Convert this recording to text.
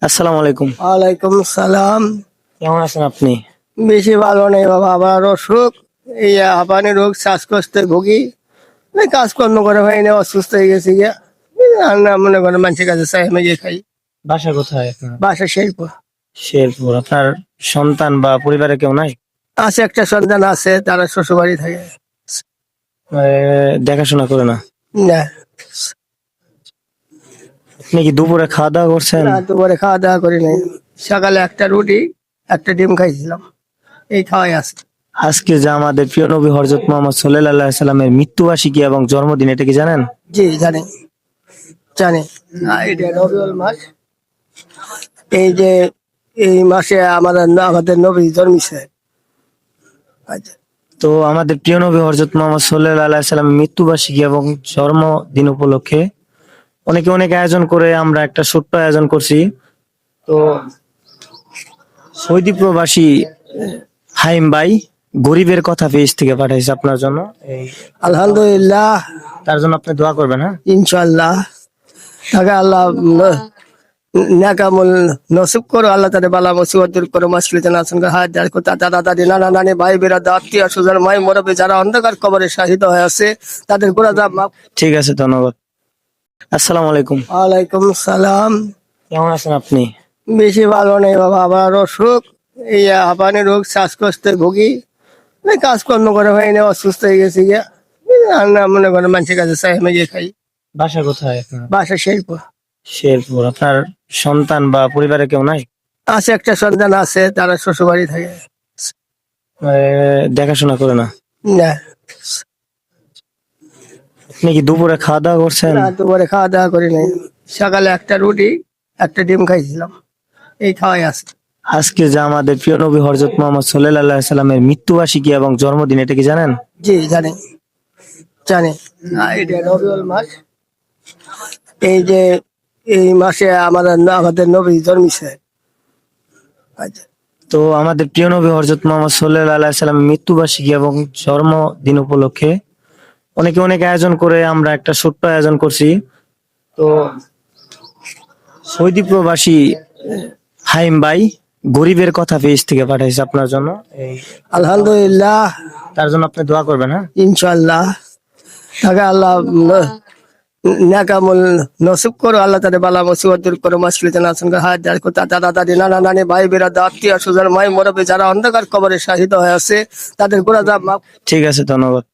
আসসালামু আলাইকুম। ওয়ালাইকুম সালাম। কেমন আছেন আপনি? বেশি ভালো নেই বাবা, আমার অসুখ, এই হাঁপানি রোগ, শ্বাসকষ্টে ভুগি। এই কাজকর্ম করে হয়নি, অসুস্থ হয়ে গেছি গিয়া। এই রান্না মনে করেন মানুষের কাছে চাই, আমি গিয়ে খাই। বাসা কোথায় আপনার? বাসা শেরপুর। শেরপুর। আপনার সন্তান বা পরিবারে কেউ নাই? আছে, একটা সন্তান আছে, তারা শ্বশুর বাড়ি থাকে। দেখাশোনা করে না? না, আপনি কি দুপুরে খাওয়া দাওয়া করছেন? না দুপুরে খাওয়া দাওয়া করি নাই। সকালে একটা রুটি, একটা ডিম খাইছিলাম, এই খাওয়াই আছে। আজকে যে আমাদের প্রিয় নবী হযরত মুহাম্মদ সাল্লাল্লাহু আলাইহি সাল্লামের মৃত্যুবার্ষিকী এবং জন্মদিন, এটা কি জানেন? জি জানি, জানি। এটা রবিউল মাস। এই যে এই মাসে আমাদের নবী জন্মিছে। আচ্ছা। তো আমাদের প্রিয় নবী হযরত মুহাম্মদ সাল্লাল্লাহু আলাইহি সাল্লামের মৃত্যুবার্ষিকী এবং জন্মদিন উপলক্ষে অনেকে অনেক আয়োজন করে, আমরা একটা ছোট্ট আয়োজন করছি। তো সৌদি প্রবাসী হাইম ভাই গরিবের কথা পেজ থেকে পাঠাইছে আপনার জন্য। এই আলহামদুলিল্লাহ, তার জন্য আপনি দোয়া করবেন। হ্যাঁ, ইনশাল্লাহ। তাকে আল্লাহ নেকামল নসিব করো, আল্লাহ তাদের বালা মুসিবত দূর করো, মুশকিল জানাশন করে হাত দাঁড় করো। দাদা দাদি, নানা নানি, ভাই বেরাদা, আত্মীয় স্বজন, মাই মুরব্বি যারা অন্ধকার কবরে শাহিদ হয়ে আছে, তাদের গুনাহ মাফ। ঠিক আছে, ধন্যবাদ। আসসালামু আলাইকুম। ওয়ালাইকুম সালাম। কেমন আছেন আপনি? বেশি ভালো নেই বাবা, আমার অসুখ, এই হাঁপানি রোগ, শ্বাসকষ্টে ভুগি। এই কাজকর্ম করে হয়নি, অসুস্থ হয়ে গেছি গিয়া। এই রান্না মনে করেন মানুষের কাছে চাই, আমি গিয়ে খাই। বাসা কোথায় আপনার? বাসা শেরপুর। শেরপুর। আপনার সন্তান বা পরিবারে কেউ নাই? আছে, একটা সন্তান আছে, তারা শ্বশুর বাড়ি থাকে। দেখাশোনা করে না? না, আপনি কি দুপুরে খাওয়া দাওয়া করছেন? না দুপুরে খাওয়া দাওয়া করি নাই। সকালে একটা রুটি, একটা ডিম খাইছিলাম, এই খাওয়াই আছে। আজকে যে আমাদের প্রিয় নবী হযরত মুহাম্মদ সাল্লাল্লাহু আলাইহি সাল্লামের মৃত্যুবার্ষিকী এবং জন্মদিন, এটা কি জানেন? জি জানি, জানি। এটা রবিউল মাস। এই যে এই মাসে আমাদের নবী জন্মিছে। আচ্ছা। তো আমাদের প্রিয় নবী হযরত মুহাম্মদ সাল্লাল্লাহু আলাইহি সাল্লামের মৃত্যুবার্ষিকী এবং জন্মদিন উপলক্ষে অনেকে অনেক আয়োজন করে, আমরা একটা ছোট্ট আয়োজন করছি। তো সৌদি প্রবাসী হাইম ভাই গরিবের কথা পেজ থেকে পাঠাইছে আপনার জন্য। এই আলহামদুলিল্লাহ, তার জন্য আপনি দোয়া করবেন। হ্যাঁ, ইনশাল্লাহ। তাকে আল্লাহ নেকামল নসিব করো, আল্লাহ তাদের বালা মুসিবত দূর করো, মুশকিল জানাশন করে হাত দাঁড় করো। দাদা দাদি, নানা নানি, ভাই বেরাদা, আত্মীয় স্বজন, মাই মুরব্বি যারা অন্ধকার কবরে শাহিদ হয়ে আছে, তাদের গুনাহ মাফ। ঠিক আছে, ধন্যবাদ।